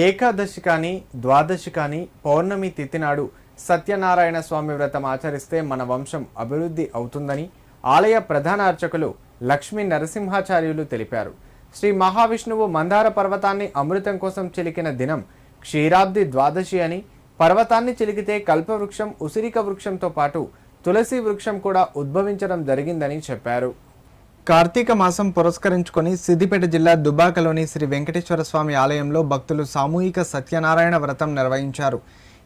ఏకాదశి కానీ ద్వాదశి కానీ పౌర్ణమి తిథి నాడు సత్యనారాయణ స్వామి వ్రతం ఆచరిస్తే మన వంశం అభివృద్ధి అవుతుందని ఆలయ ప్రధాన అర్చకులు లక్ష్మీ నరసింహాచార్యులు తెలిపారు. శ్రీ మహావిష్ణువు మందార పర్వతాన్ని అమృతం కోసం చిలికిన దినం క్షీరాబ్ది ద్వాదశి అని, పర్వతాన్ని చిలికితే కల్పవృక్షం, ఉసిరిక వృక్షంతో పాటు తులసి వృక్షం కూడా ఉద్భవించడం జరిగిందని చెప్పారు. కార్తీక మాసం పురస్కరించుకొని సిద్దిపేట జిల్లా దుబ్బాకలోని శ్రీ వెంకటేశ్వర స్వామి ఆలయంలో భక్తులు సామూహిక సత్యనారాయణ వ్రతం నిర్వహించారు.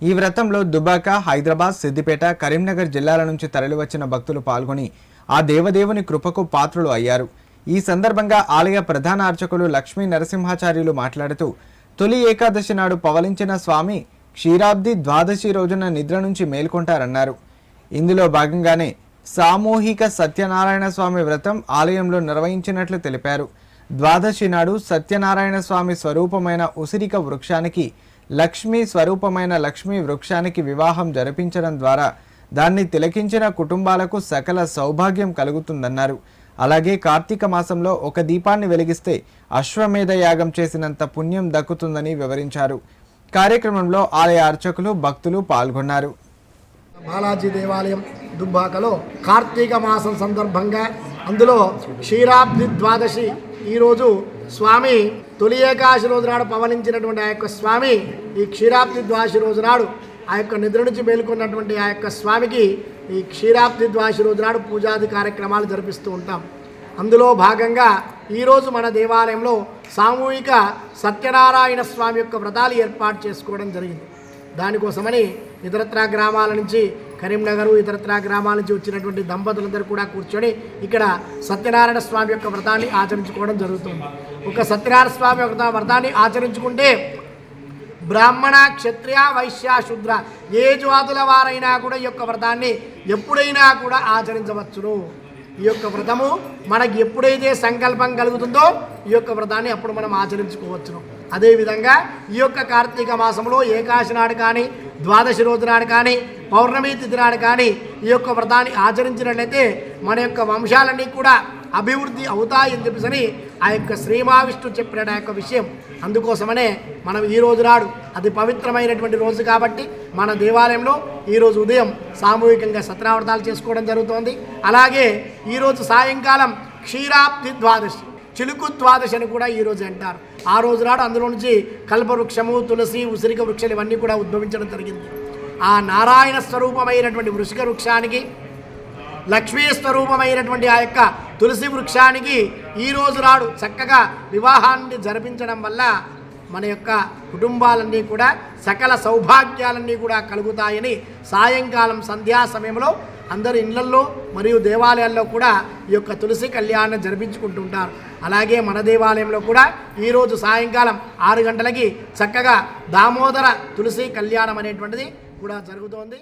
ఈ వ్రతంలో దుబ్బాక, హైదరాబాద్, సిద్దిపేట, కరీంనగర్ జిల్లాల నుంచి తరలివచ్చిన భక్తులు పాల్గొని ఆ దేవదేవుని కృపకు పాత్రులు అయ్యారు. ఈ సందర్భంగా ఆలయ ప్రధాన అర్చకులు లక్ష్మీ నరసింహాచార్యులు మాట్లాడుతూ, తొలి ఏకాదశి నాడు పవలించిన స్వామి క్షీరాబ్ది ద్వాదశి రోజున నిద్ర నుంచి మేల్కొంటారన్నారు. ఇందులో భాగంగానే సామూహిక సత్యనారాయణ స్వామి వ్రతం ఆలయంలో నిర్వహించినట్లు తెలిపారు. ద్వాదశి నాడు సత్యనారాయణ స్వామి స్వరూపమైన ఉసిరిక వృక్షానికి, లక్ష్మీ స్వరూపమైన లక్ష్మీ వృక్షానికి వివాహం జరిపించడం ద్వారా దాన్ని తిలకించిన కుటుంబాలకు సకల సౌభాగ్యం కలుగుతుందన్నారు. అలాగే కార్తీక మాసంలో ఒక దీపాన్ని వెలిగిస్తే అశ్వమేధ యాగం చేసినంత పుణ్యం దక్కుతుందని వివరించారు. కార్యక్రమంలో ఆలయ అర్చకులు, భక్తులు పాల్గొన్నారు. బాలాజీ దేవాలయం దుబ్బాకలో కార్తీక మాసం సందర్భంగా అందులో క్షీరాబ్ది ద్వాదశి ఈరోజు స్వామి తొలి ఏకాదశి రోజు నాడు పవలించినటువంటి ఆ యొక్క స్వామి ఈ క్షీరాబ్ది ద్వాదశి రోజు నాడు ఆ యొక్క నిద్ర నుంచి మేలుకున్నటువంటి ఆ యొక్క స్వామికి ఈ క్షీరాబ్ది ద్వాదశి రోజు నాడు పూజాది కార్యక్రమాలు జరిపిస్తూ ఉంటాం. అందులో భాగంగా ఈరోజు మన దేవాలయంలో సామూహిక సత్యనారాయణ స్వామి యొక్క వ్రతాలు ఏర్పాటు చేసుకోవడం జరిగింది. దానికోసమని ఇతరత్రా గ్రామాల నుంచి, కరీంనగర్ ఇతరత్రా గ్రామాల నుంచి వచ్చినటువంటి దంపతులందరూ కూడా కూర్చొని ఇక్కడ సత్యనారాయణ స్వామి యొక్క వ్రతాన్ని ఆచరించుకోవడం జరుగుతుంది. ఒక సత్యనారాయణ స్వామి యొక్క వ్రతాన్ని ఆచరించుకుంటే బ్రాహ్మణ, క్షత్రియ, వైశ్య, శూద్ర ఏ జాతుల వారైనా కూడా ఈ యొక్క వ్రతాన్ని ఎప్పుడైనా కూడా ఆచరించవచ్చును. ఈ యొక్క వ్రతము మనకి ఎప్పుడైతే సంకల్పం కలుగుతుందో ఈ యొక్క వ్రతాన్ని అప్పుడు మనం ఆచరించుకోవచ్చును. అదేవిధంగా ఈ యొక్క కార్తీక మాసంలో ఏకాదశి నాడు కానీ, ద్వాదశి రోజు నాడు కానీ, పౌర్ణమి తిథి నాడు కానీ ఈ యొక్క వ్రతాన్ని ఆచరించినట్లయితే మన యొక్క వంశాలన్నీ కూడా అభివృద్ధి అవుతాయని చెప్పేసి ఆ యొక్క శ్రీ మహావిష్ణువు చెప్పిన యొక్క విషయం. అందుకోసమనే మనం ఈ రోజు నాడు అతి పవిత్రమైనటువంటి రోజు కాబట్టి మన దేవాలయంలో ఈరోజు ఉదయం సామూహికంగా సత్యనారాయణ చేసుకోవడం జరుగుతోంది. అలాగే ఈరోజు సాయంకాలం క్షీరాబ్ది ద్వాదశి, చిలుకు ద్వాదశి అని కూడా ఈరోజు అంటారు. ఆ రోజు నాడు అందులో నుంచి కల్పవృక్షము, తులసి, ఉసిరిక వృక్షాలు ఇవన్నీ కూడా ఉద్భవించడం జరిగింది. ఆ నారాయణ స్వరూపమైనటువంటి వృషిక వృక్షానికి, లక్ష్మీ స్వరూపమైనటువంటి ఆ యొక్క తులసి వృక్షానికి ఈరోజు నాడు చక్కగా వివాహాన్ని జరిపించడం వల్ల మన యొక్క కుటుంబాలన్నీ కూడా సకల సౌభాగ్యాలన్నీ కూడా కలుగుతాయని సాయంకాలం సంధ్యా సమయంలో అందరు ఇళ్లల్లో మరియు దేవాలయాల్లో కూడా ఈ యొక్క తులసి కళ్యాణం జరిపించుకుంటుంటారు. అలాగే మన దేవాలయంలో కూడా ఈరోజు సాయంకాలం 6 గంటలకి చక్కగా దామోదర తులసి కళ్యాణం అనేటువంటిది కూడా జరుగుతోంది.